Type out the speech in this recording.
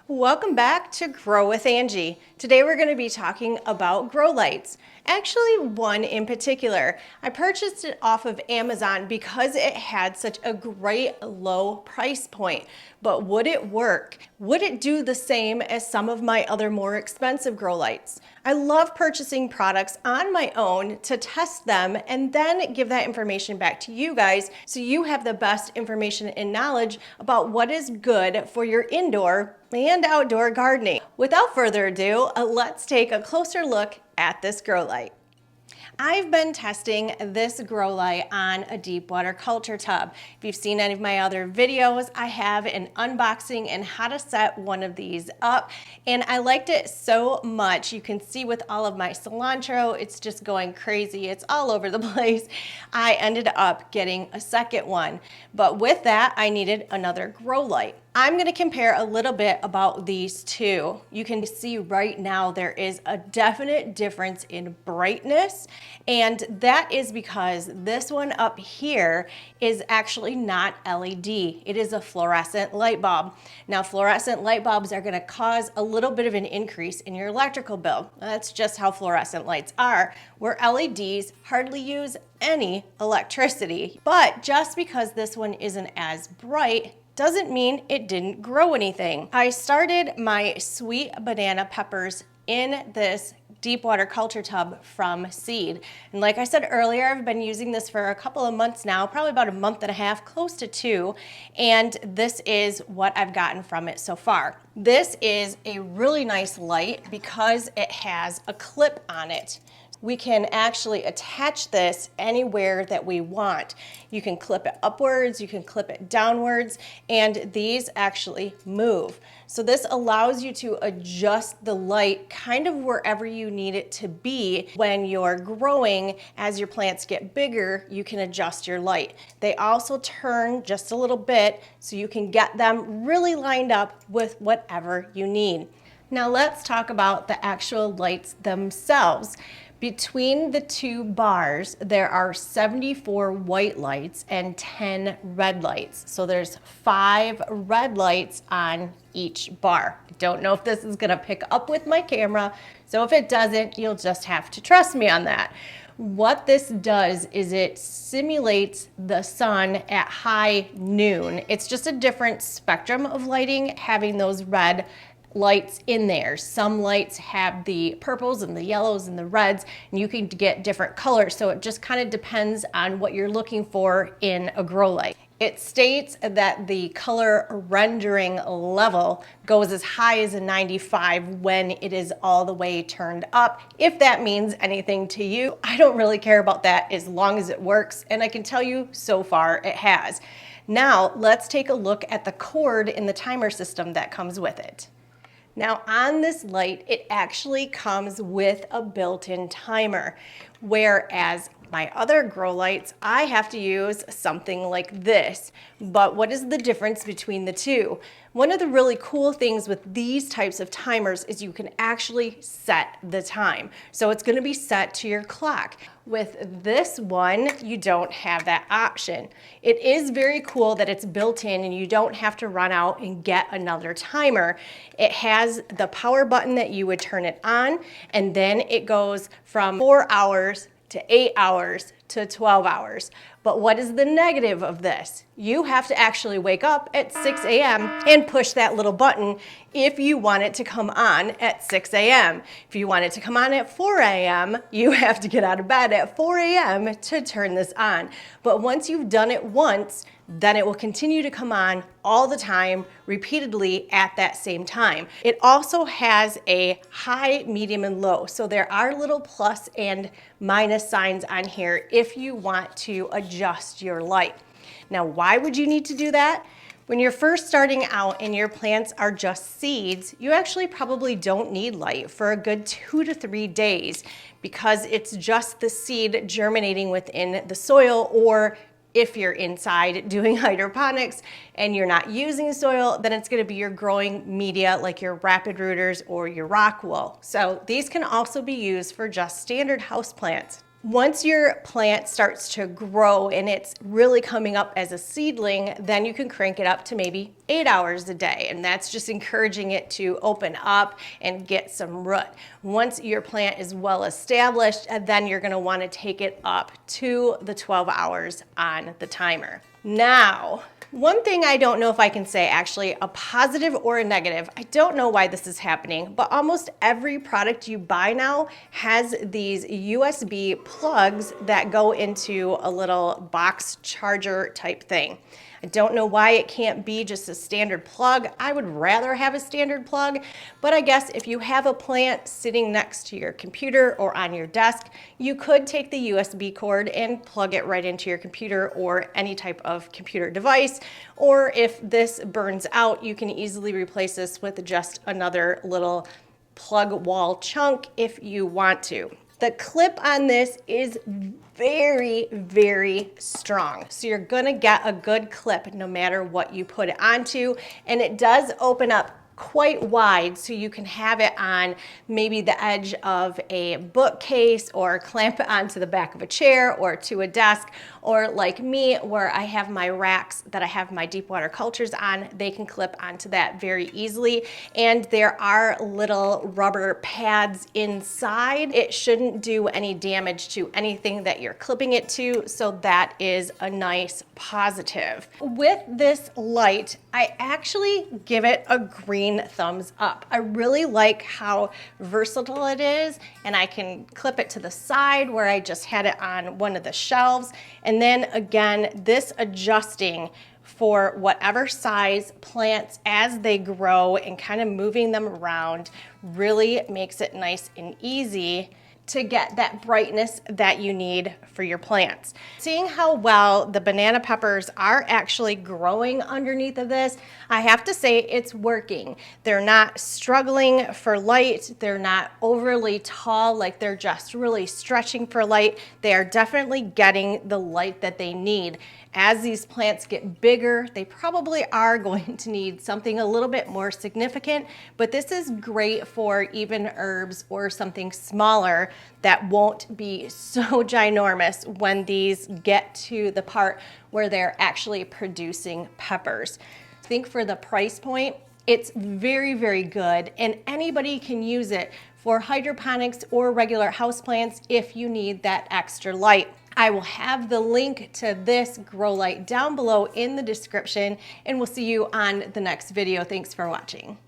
Welcome back to Grow With Angie. Today we're going to be talking about grow lights. Actually, one in particular. I purchased it off of Amazon because it had such a great low price point. But would it work? Would it do the same as some of my other more expensive grow lights? I love purchasing products on my own to test them and then give that information back to you guys so you have the best information and knowledge about what is good for your indoor and outdoor gardening. Without further ado, let's take a closer look at this grow light. I've been testing this grow light on a deep water culture tub. If you've seen any of my other videos, I have an unboxing and how to set one of these up. And I liked it so much. You can see with all of my cilantro, it's just going crazy. It's all over the place. I ended up getting a second one. But with that, I needed another grow light. I'm going to compare a little bit about these two. You can see right now there is a definite difference in brightness, and that is because this one up here is actually not LED. It is a fluorescent light bulb. Now, fluorescent light bulbs are going to cause a little bit of an increase in your electrical bill. That's just how fluorescent lights are, where LEDs hardly use any electricity. But just because this one isn't as bright doesn't mean it didn't grow anything. I started my sweet banana peppers in this deep water culture tub from seed. And like I said earlier, I've been using this for a couple of months now, probably about a month and a half, close to 2. And this is what I've gotten from it so far. This is a really nice light because it has a clip on it. We can actually attach this anywhere that we want. You can clip it upwards, you can clip it downwards, and these actually move. So this allows you to adjust the light kind of wherever you need it to be. When you're growing, as your plants get bigger, you can adjust your light. They also turn just a little bit so you can get them really lined up with whatever you need. Now let's talk about the actual lights themselves. Between the two bars, there are 74 white lights and 10 red lights. So there's 5 red lights on each bar. I don't know if this is gonna pick up with my camera, so if it doesn't, you'll just have to trust me on that. What this does is it simulates the sun at high noon. It's just a different spectrum of lighting, having those red lights in there. Some lights have the purples and the yellows and the reds, and you can get different colors. So it just kind of depends on what you're looking for in a grow light. It states that the color rendering level goes as high as a 95 when it is all the way turned up. If that means anything to you, I don't really care about that as long as it works, and I can tell you so far it has. Now let's take a look at the cord in the timer system that comes with it. Now on this light, it actually comes with a built-in timer, whereas my other grow lights, I have to use something like this. But what is the difference between the two? One of the really cool things with these types of timers is you can actually set the time. So it's going to be set to your clock. With this one, you don't have that option. It is very cool that it's built in and you don't have to run out and get another timer. It has the power button that you would turn it on, and then it goes from 4 hours to 8 hours to 12 hours. But what is the negative of this? You have to actually wake up at 6 a.m. and push that little button if you want it to come on at 6 a.m. If you want it to come on at 4 a.m., you have to get out of bed at 4 a.m. to turn this on. But once you've done it once, then it will continue to come on all the time, repeatedly at that same time. It also has a high, medium, and low. So there are little plus and minus signs on here if you want to adjust your light. Now, why would you need to do that? When you're first starting out and your plants are just seeds, you actually probably don't need light for a good 2 to 3 days because it's just the seed germinating within the soil, or if you're inside doing hydroponics and you're not using soil, then it's going to be your growing media like your rapid rooters or your rock wool. So these can also be used for just standard house plants. Once your plant starts to grow and it's really coming up as a seedling, then you can crank it up to maybe 8 hours a day. And that's just encouraging it to open up and get some root. Once your plant is well established, then you're gonna wanna take it up to the 12 hours on the timer. Now, one thing I don't know if I can say, actually, a positive or a negative, I don't know why this is happening, but almost every product you buy now has these USB plugs that go into a little box charger type thing. I don't know why it can't be just a standard plug. I would rather have a standard plug, but I guess if you have a plant sitting next to your computer or on your desk, you could take the USB cord and plug it right into your computer or any type of computer device. Or if this burns out, you can easily replace this with just another little plug wall chunk if you want to. The clip on this is very, very strong. So you're gonna get a good clip no matter what you put it onto. And it does open up quite wide, so you can have it on maybe the edge of a bookcase or clamp it onto the back of a chair or to a desk, or like me where I have my racks that I have my deep water cultures on, they can clip onto that very easily. And there are little rubber pads inside. It shouldn't do any damage to anything that you're clipping it to, so that is a nice positive. With this light, I actually give it a green thumbs up. I really like how versatile it is, and I can clip it to the side where I just had it on one of the shelves. And then again, this adjusting for whatever size plants as they grow and kind of moving them around really makes it nice and easy to get that brightness that you need for your plants. Seeing how well the banana peppers are actually growing underneath of this, I have to say it's working. They're not struggling for light. They're not overly tall, like they're just really stretching for light. They are definitely getting the light that they need. As these plants get bigger, they probably are going to need something a little bit more significant, but this is great for even herbs or something smaller that won't be so ginormous when these get to the part where they're actually producing peppers. I think for the price point, it's very, very good, and anybody can use it for hydroponics or regular houseplants if you need that extra light. I will have the link to this grow light down below in the description, and we'll see you on the next video. Thanks for watching.